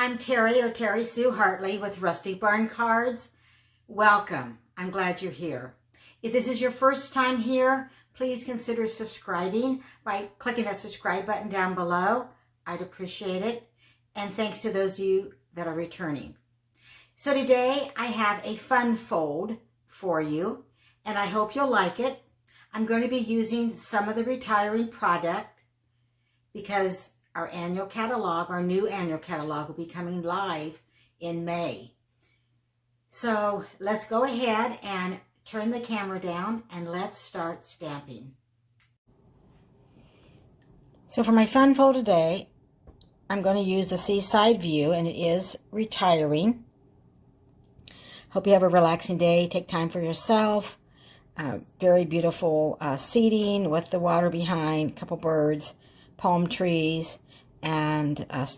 I'm Terry, or Terry Sue Hartley with Rustic Barn Cards. Welcome. I'm glad you're here. If this is your first time here, please consider subscribing by clicking that subscribe button down below. I'd appreciate it. And thanks to those of you that are returning. So today I have a fun fold for you, and I hope you'll like it. I'm going to be using some of the retiring product because our annual catalog, our new annual catalog, will be coming live in May. So let's go ahead and turn the camera down and let's start stamping. So for my fun fold today, I'm going to use the Seaside view, and it is retiring. Hope you have a relaxing day. Take time for yourself. Very beautiful seating with the water behind, a couple birds, palm trees, and a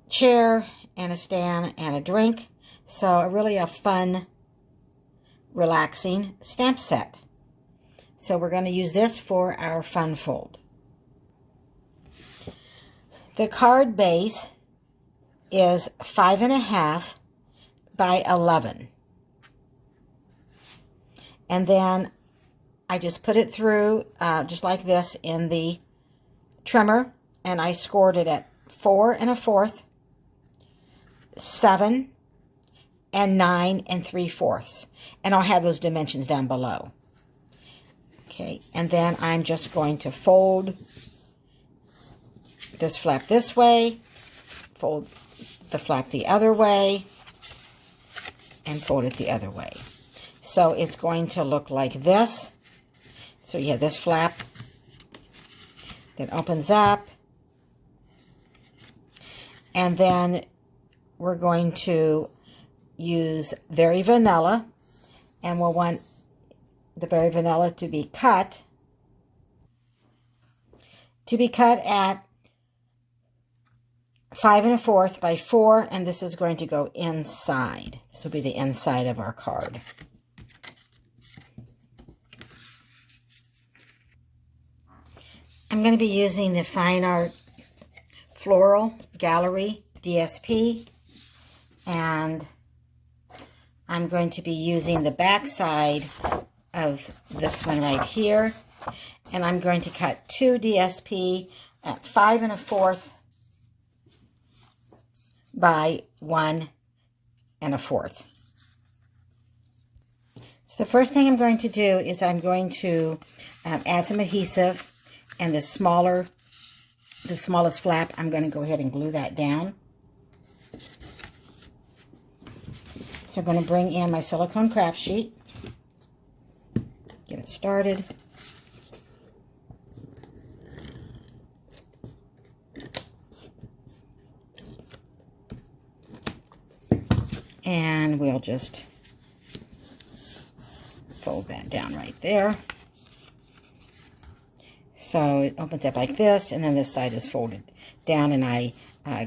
chair and a stand and a drink. So really a fun, relaxing stamp set. So we're going to use this for our fun fold. The card base is 5.5 by 11. And then I just put it through just like this in the trimmer, and I scored it at 4 1/4, 7, and 9 3/4. And I'll have those dimensions down below. Okay, and then I'm just going to fold this flap this way, fold the flap the other way, and fold it the other way. So it's going to look like this. So you have this flap that opens up, and then we're going to use Very Vanilla, and we'll want the Very Vanilla to be cut at 5 1/4 by 4, and this is going to go inside. This will be the inside of our card. I'm going to be using the Fine Art Floral Gallery DSP, and I'm going to be using the back side of this one right here, and I'm going to cut 2 DSP at 5 1/4 by 1 1/4. So the first thing I'm going to do is I'm going to add some adhesive, and the smallest flap, I'm going to go ahead and glue that down. So I'm going to bring in my silicone craft sheet, get it started. And we'll just fold that down right there. So it opens up like this, and then this side is folded down, and I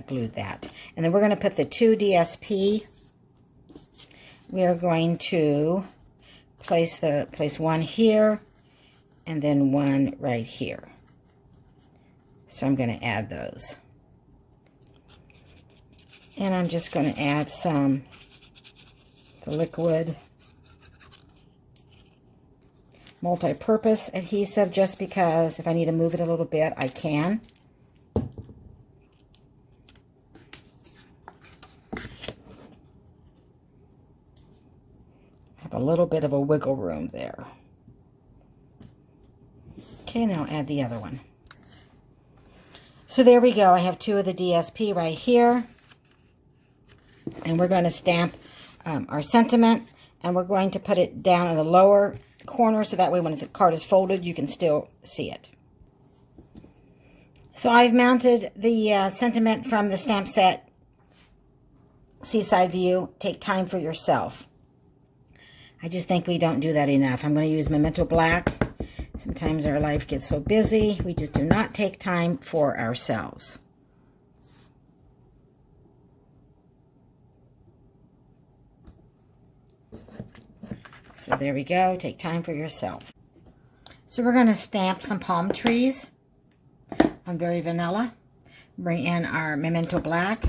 glued that. And then we're going to put the 2 DSP. We are going to place one here, and then one right here. So I'm going to add those. And I'm just going to add some the liquid multi-purpose adhesive, just because if I need to move it a little bit, I can. Have a little bit of a wiggle room there. Okay, and then I'll add the other one. So there we go. I have 2 of the DSP right here. And we're going to stamp our sentiment, and we're going to put it down in the lower corner, so that way when the card is folded, you can still see it. So I've mounted the sentiment from the stamp set Seaside View. Take time for yourself. I just think we don't do that enough. I'm going to use Memento Black. Sometimes our life gets so busy, we just do not take time for ourselves. So there we go. Take time for yourself. So we're going to stamp some palm trees on Very Vanilla. Bring in our Memento Black.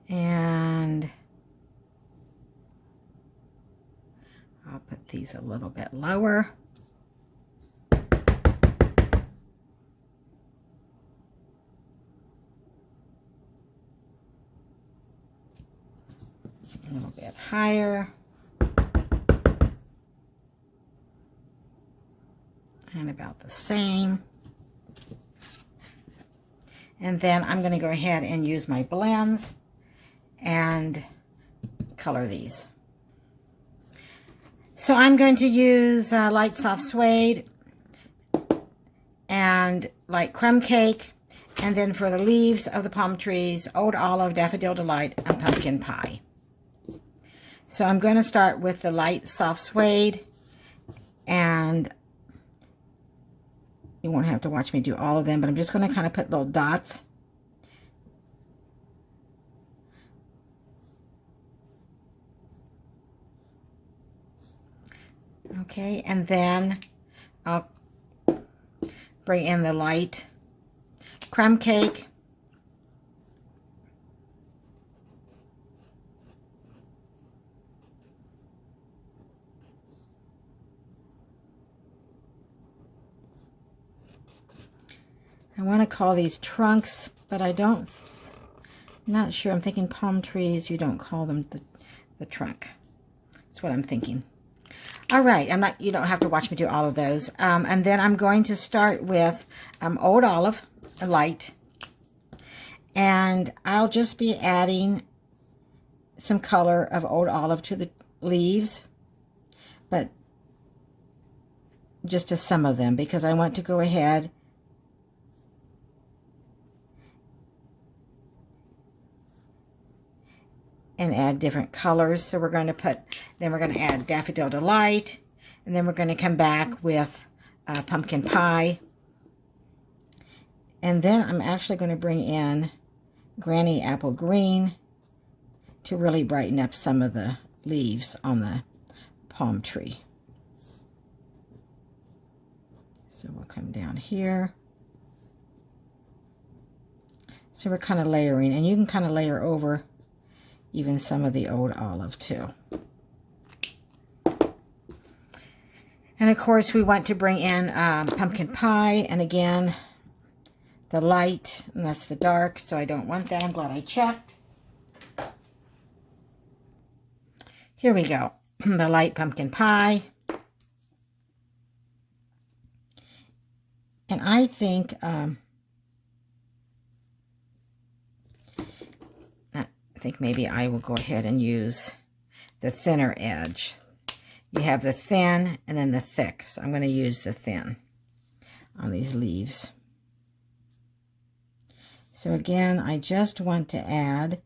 And I'll put these a little bit lower. A little bit higher. And about the same. And then I'm going to go ahead and use my blends and color these. So I'm going to use light soft suede and light crumb cake. And then for the leaves of the palm trees, Old Olive, Daffodil Delight, and Pumpkin Pie. So I'm going to start with the light soft suede, and you won't have to watch me do all of them, but I'm just going to kind of put little dots. Okay, and then I'll bring in the light crumb cake. I want to call these trunks, but I don't, I'm not sure. I'm thinking palm trees, you don't call them the trunk. That's what I'm thinking. All right, you don't have to watch me do all of those. And then I'm going to start with Old Olive, a light. And I'll just be adding some color of Old Olive to the leaves, but just to some of them, because I want to go ahead and add different colors. So we're going to then we're going to add Daffodil Delight, and then we're going to come back with Pumpkin Pie. And then I'm actually going to bring in Granny Apple Green to really brighten up some of the leaves on the palm tree. So we'll come down here. So we're kind of layering, and you can kind of layer over even some of the Old Olive too. And of course we want to bring in Pumpkin Pie, and again the light, and that's the dark, so I don't want that. I'm glad I checked. Here we go. The light Pumpkin Pie. And I think maybe I will go ahead and use the thinner edge. You have the thin and then the thick. So I'm going to use the thin on these leaves. So again, I just want to add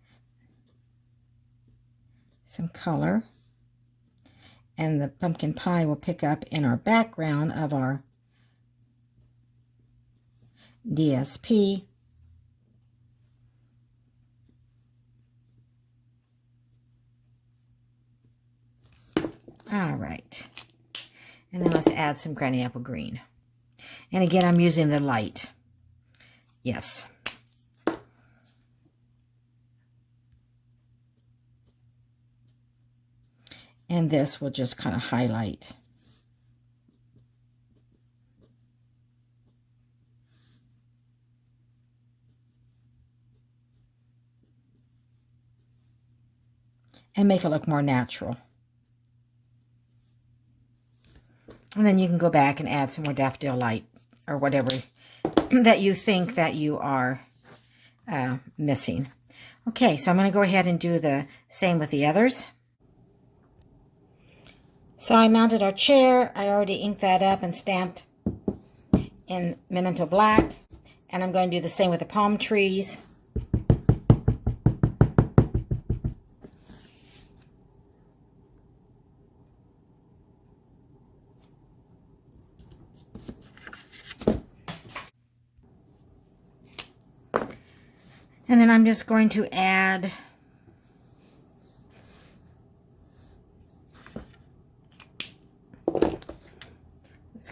some color. And the pumpkin pie will pick up in our background of our DSP. All right, and then let's add some Granny Apple Green. And again, I'm using the light. Yes. And this will just kind of highlight. And make it look more natural. And then you can go back and add some more Daffodil Light or whatever that you think that you are missing. Okay, so I'm going to go ahead and do the same with the others. So I mounted our chair. I already inked that up and stamped in Memento Black. And I'm going to do the same with the palm trees. And then I'm just going to add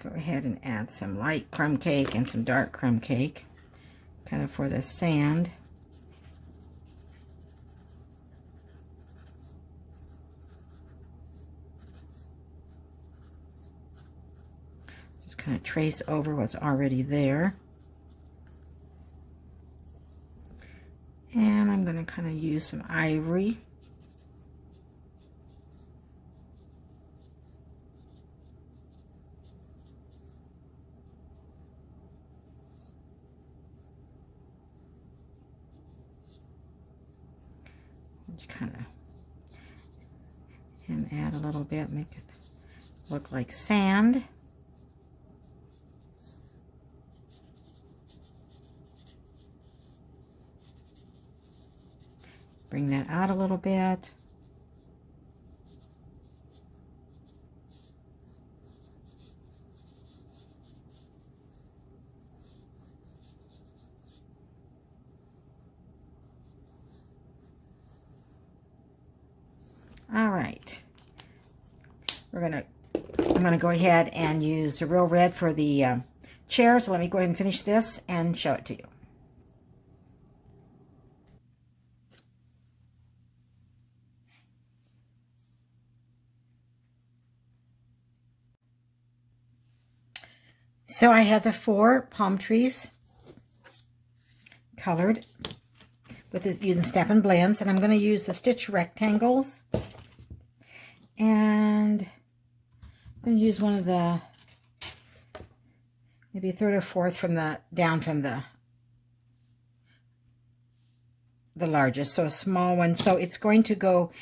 go ahead and add some light crumb cake and some dark crumb cake, kind of for the sand. Just kind of trace over what's already there. And I'm going to kind of use some ivory. Kind of, and add a little bit, make it look like sand. Bring that out a little bit. All right, I'm gonna go ahead and use the Real Red for the chair. So let me go ahead and finish this and show it to you. So I have the 4 palm trees colored with using Stampin Blends, and I'm going to use the stitch rectangles. And I'm going to use one of the, maybe a 3rd or 4th from the, down from the largest, so a small one. So it's going to go,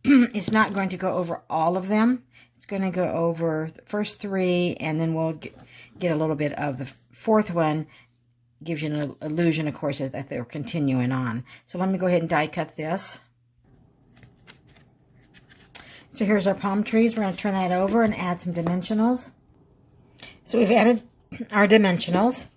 it's not going to go over all of them. It's going to go over the first 3, and then we'll get a little bit of the 4th one. Gives you an illusion, of course, that they're continuing on. So let me go ahead and die cut this. So here's our palm trees. We're going to turn that over and add some dimensionals. So we've added our dimensionals.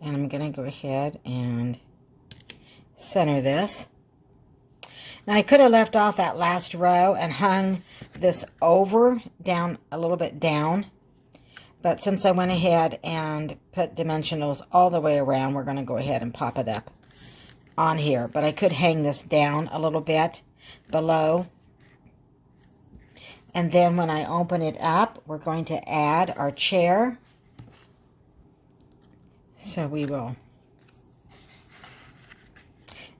And I'm going to go ahead and center this. Now I could have left off that last row and hung this over, down a little bit down. But since I went ahead and put dimensionals all the way around, we're going to go ahead and pop it up on here. But I could hang this down a little bit below. And then when I open it up, we're going to add our chair. So we will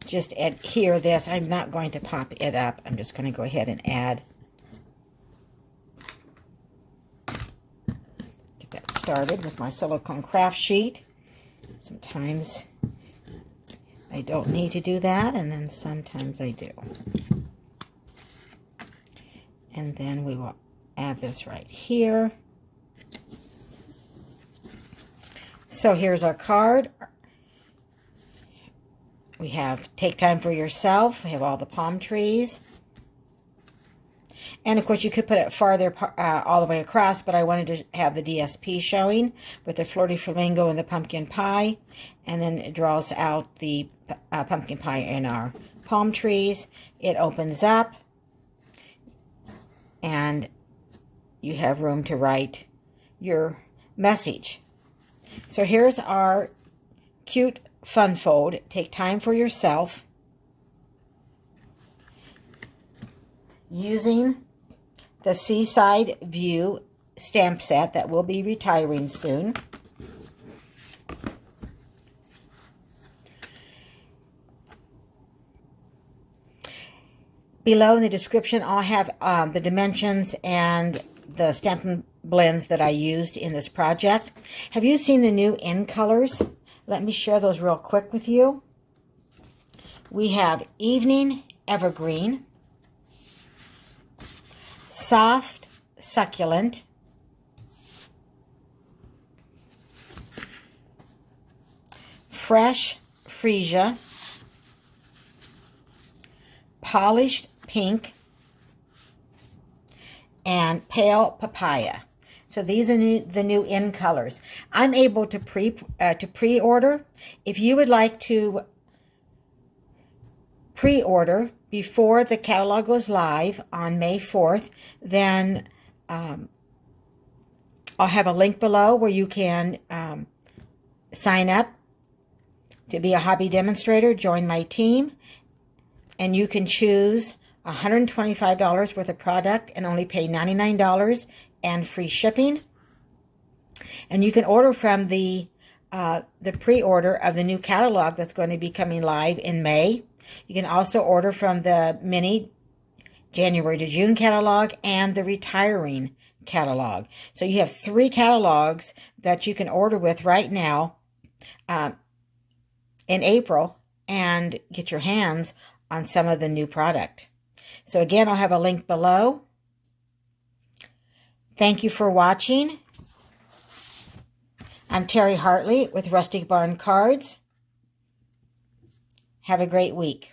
just adhere this. I'm not going to pop it up. I'm just going to go ahead and add. Get that started with my silicone craft sheet. Sometimes I don't need to do that, and then sometimes I do. And then we will add this right here. So here's our card. We have Take Time for Yourself. We have all the palm trees. And of course you could put it farther all the way across, but I wanted to have the DSP showing with the Flirty Flamingo and the pumpkin pie. And then it draws out the pumpkin pie in our palm trees. It opens up and you have room to write your message. So here's our cute fun fold. Take time for yourself. Using the Seaside View stamp set that will be retiring soon. Below in the description, I'll have the dimensions and the Stampin Blends that I used in this project. Have you seen the new in colors? Let me share those real quick with you. We have Evening Evergreen, Soft Succulent, Fresh Freesia, Polished Pink, and Pale Papaya. So these are the new in colors. I'm able to pre-order. If you would like to pre-order before the catalog goes live on May 4th, then I'll have a link below where you can sign up to be a hobby demonstrator, join my team, and you can choose $125 worth of product and only pay $99 and free shipping. And you can order from the pre-order of the new catalog that's going to be coming live in May. You can also order from the mini January to June catalog and the retiring catalog. So you have 3 catalogs that you can order with right now in April and get your hands on some of the new product. So again, I'll have a link below. Thank you for watching. I'm Terry Hartley with Rustic Barn Cards. Have a great week.